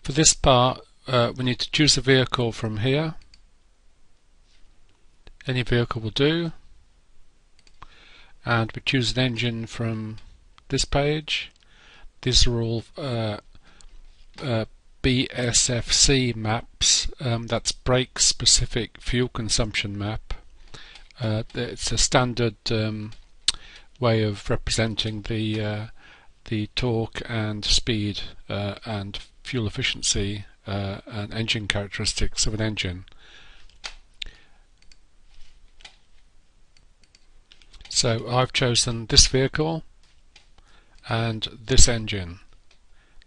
For this part, we need to choose a vehicle from here. Any vehicle will do. And we choose an engine from this page. These are all BSFC maps. That's brake specific fuel consumption map. It's a standard way of representing the torque and speed and fuel efficiency and engine characteristics of an engine. So I've chosen this vehicle and this engine.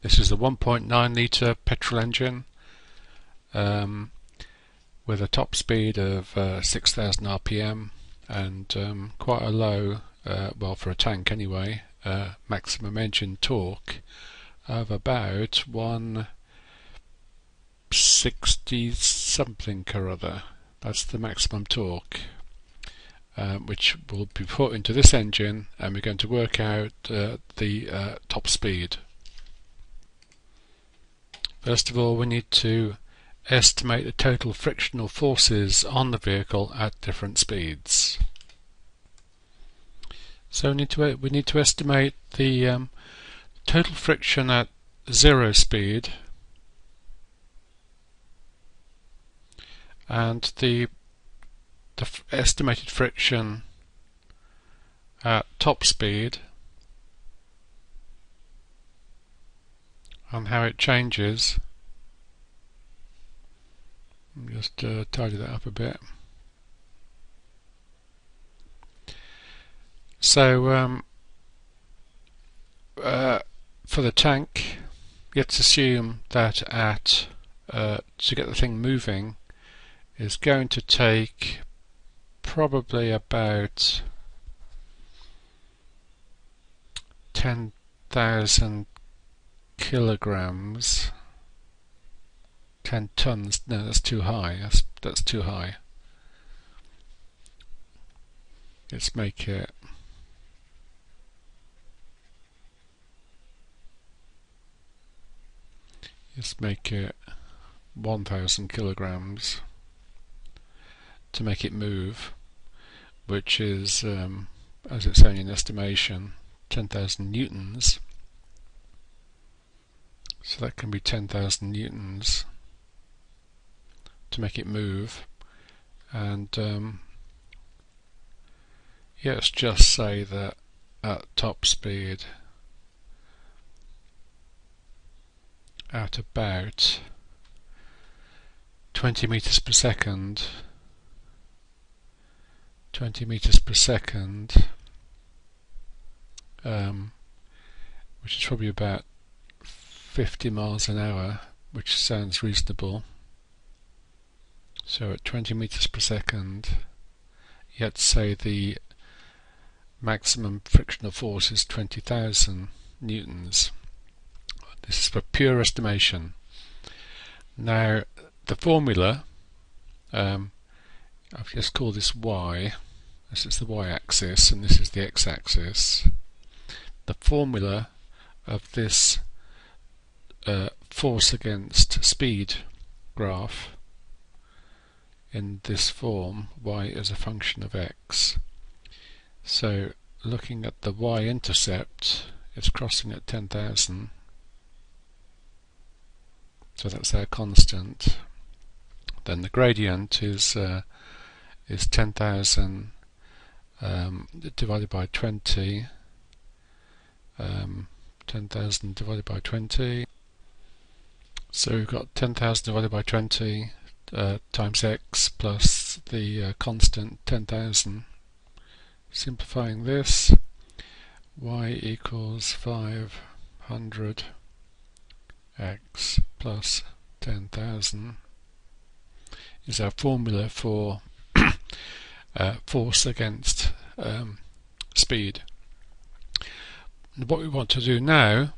This is a 1.9 litre petrol engine with a top speed of 6,000 RPM and quite a low, well for a tank anyway, maximum engine torque of about 160 something or other. That's the maximum torque, which will be put into this engine, and we're going to work out the top speed. First of all, we need to estimate the total frictional forces on the vehicle at different speeds. So we need to estimate the total friction at 0 speed and the estimated friction at top speed and how it changes. Just tidy that up a bit. So for the tank, let's assume that to get the thing moving is going to take probably about 10,000 kilograms. 10 tons. No, that's too high. That's too high. Let's make it 1,000 kilograms to make it move, which is, as it's only an estimation, 10,000 newtons. So that can be 10,000 newtons to make it move, and let's just say that at top speed, at about 20 meters per second, which is probably about 50 miles an hour, which sounds reasonable. So at 20 meters per second, let's say the maximum frictional force is 20,000 newtons. This is for pure estimation. Now the formula, I've just called this y. This is the y-axis and this is the x-axis. The formula of this force against speed graph in this form, y as a function of x. So looking at the y-intercept, it's crossing at 10,000, so that's our constant. Then the gradient is 10,000 divided by 20, 10,000 divided by 20. So we've got 10,000 divided by 20 times x plus the constant 10,000. Simplifying this, y equals 500 x plus 10,000 is our formula for force against speed. And what we want to do now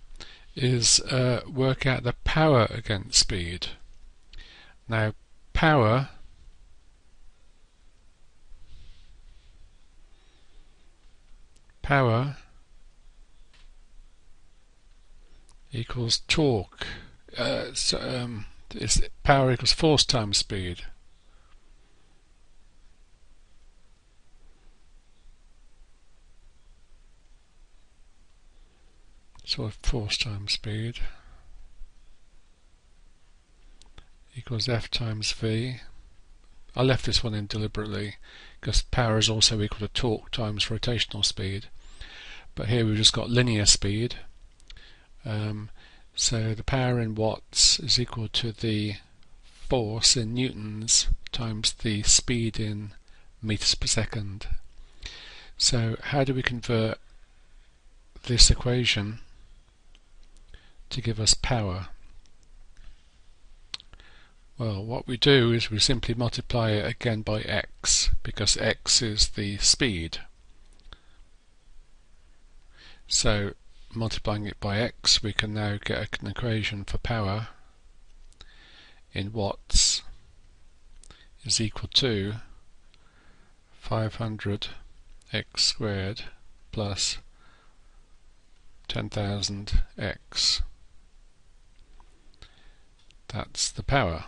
is work out the power against speed. Now power equals torque is power equals force times speed. So force times speed equals F times V. I left this one in deliberately because power is also equal to torque times rotational speed. But here we've just got linear speed. So the power in watts is equal to the force in newtons times the speed in meters per second. So how do we convert this equation to give us power? Well, what we do is we simply multiply it again by x, because x is the speed. So multiplying it by x, we can now get an equation for power in watts is equal to 500 x squared plus 10,000 x. That's the power.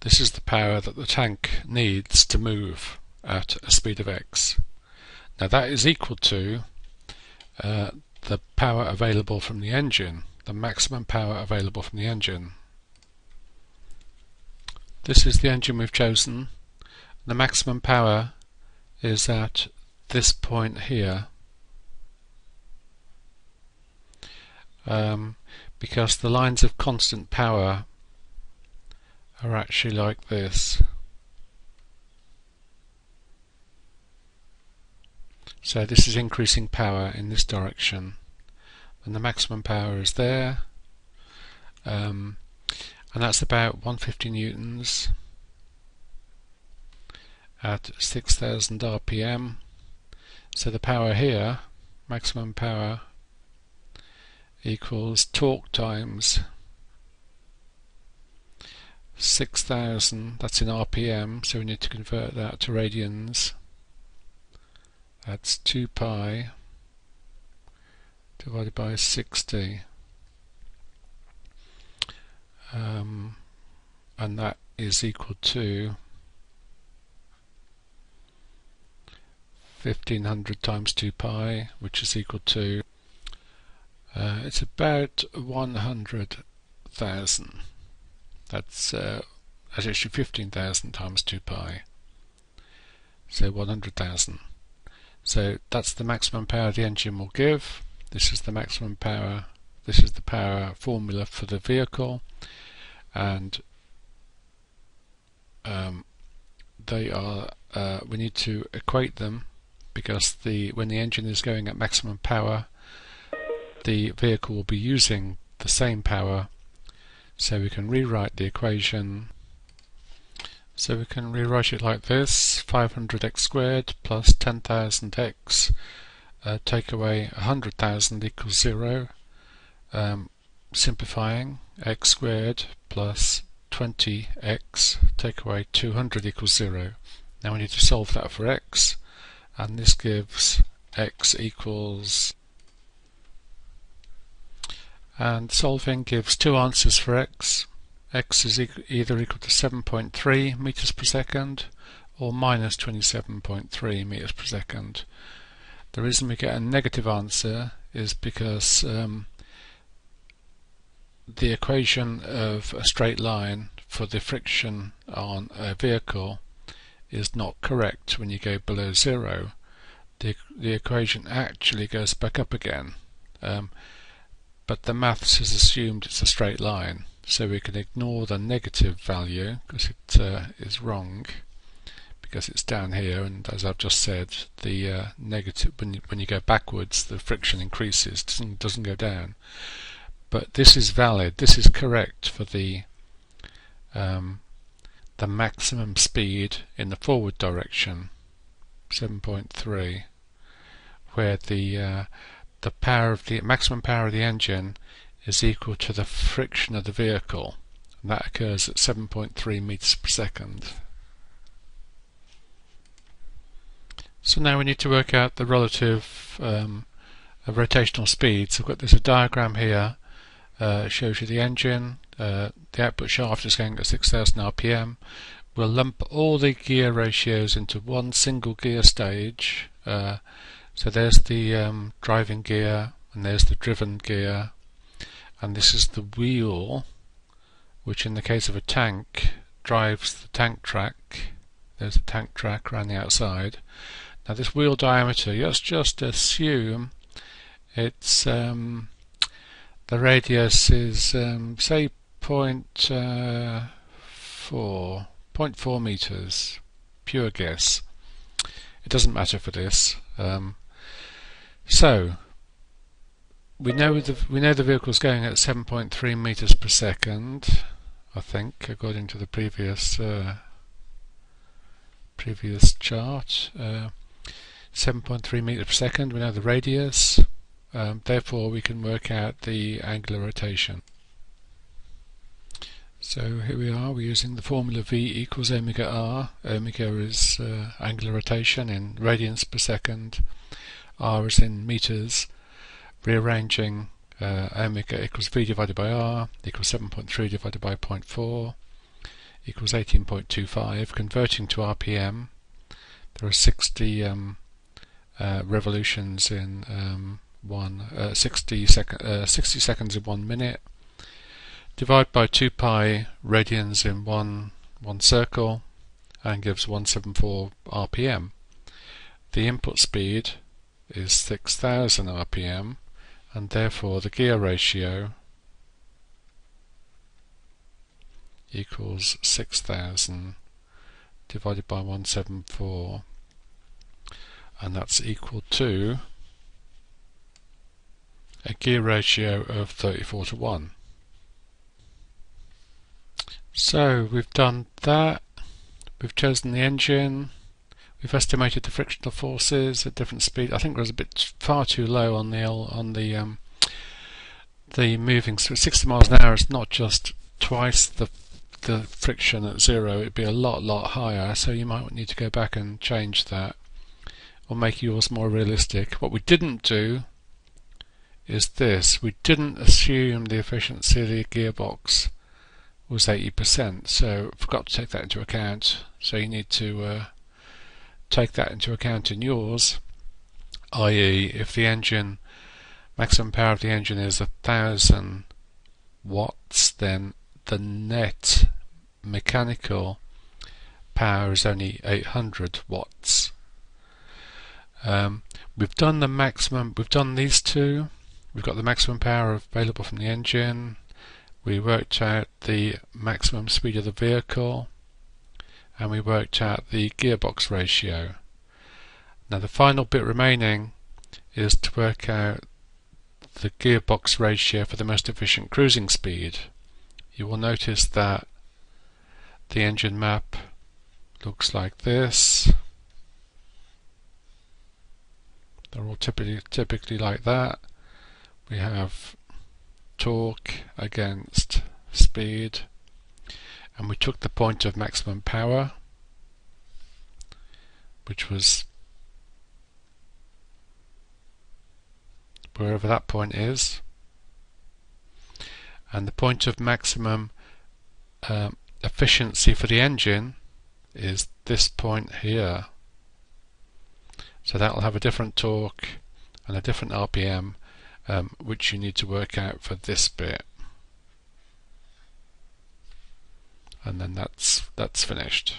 This is the power that the tank needs to move at a speed of x. Now that is equal to the power available from the engine, the maximum power available from the engine. This is the engine we've chosen. The maximum power is at this point here, because the lines of constant power are actually like this. So this is increasing power in this direction, and the maximum power is there, and that's about 150 newtons at 6,000 RPM. So the power here, maximum power, equals torque times 6,000, that's in RPM, so we need to convert that to radians. That's 2 pi divided by 60, and that is equal to 1500 times 2 pi, which is equal to it's about 100,000. That's actually 15,000 times 2 pi, so 100,000. So that's the maximum power the engine will give. This is the maximum power. This is the power formula for the vehicle, and they are. We need to equate them, because when the engine is going at maximum power, the vehicle will be using the same power. So we can rewrite the equation. So we can rewrite it like this: 500x squared plus 10,000x, take away 100,000 equals 0. Simplifying, x squared plus 20x, take away 200 equals 0. Now we need to solve that for x, and this gives x equals, and solving gives two answers for x. X is either equal to 7.3 meters per second or minus 27.3 meters per second. The reason we get a negative answer is because the equation of a straight line for the friction on a vehicle is not correct when you go below 0. The equation actually goes back up again, but the maths has assumed it's a straight line. So we can ignore the negative value because it is wrong, because it's down here, and as I've just said, the negative, when you go backwards, the friction increases, doesn't go down. But this is valid. This is correct for the maximum speed in the forward direction, 7.3, where the power of the maximum power of the engine is equal to the friction of the vehicle, and that occurs at 7.3 meters per second. So now we need to work out the relative rotational speed. So there's a diagram here shows you the engine. The output shaft is going at 6,000 RPM. We'll lump all the gear ratios into one single gear stage. So there's the driving gear, and there's the driven gear, and this is the wheel, which in the case of a tank drives the tank track. There's the tank track around the outside. Now this wheel diameter, let's just assume it's the radius is say 0.4 meters. Pure guess. It doesn't matter for this. So we know the vehicle's going at 7.3 meters per second. I think, according to the previous chart, 7.3 meters per second. We know the radius. Therefore, we can work out the angular rotation. So here we are. We're using the formula V equals omega r. Omega is angular rotation in radians per second. R is in meters. Rearranging omega equals V divided by R equals 7.3 divided by 0.4 equals 18.25. Converting to RPM, there are 60 revolutions in 60 seconds in 1 minute. Divide by 2 pi radians in one circle, and gives 174 RPM. The input speed is 6,000 RPM, and therefore the gear ratio equals 6,000 divided by 174, and that's equal to a gear ratio of 34:1. So we've done that, we've chosen the engine, we've estimated the frictional forces at different speeds. I think it was a bit far too low on the moving. So 60 miles an hour is not just twice the friction at zero, it'd be a lot higher, so you might need to go back and change that or make yours more realistic. What we didn't do is this: we didn't assume the efficiency of the gearbox was 80%, so forgot to take that into account. So you need to take that into account in yours, i.e. if the engine maximum power of the engine is 1,000 watts, then the net mechanical power is only 800 watts. We've done the maximum, we've done these two. We've got the maximum power available from the engine. We worked out the maximum speed of the vehicle, and we worked out the gearbox ratio. Now the final bit remaining is to work out the gearbox ratio for the most efficient cruising speed. You will notice that the engine map looks like this. They're all typically like that. We have torque against speed, and we took the point of maximum power, which was wherever that point is, and the point of maximum efficiency for the engine is this point here. So that will have a different torque and a different RPM, which you need to work out for this bit, and then that's finished.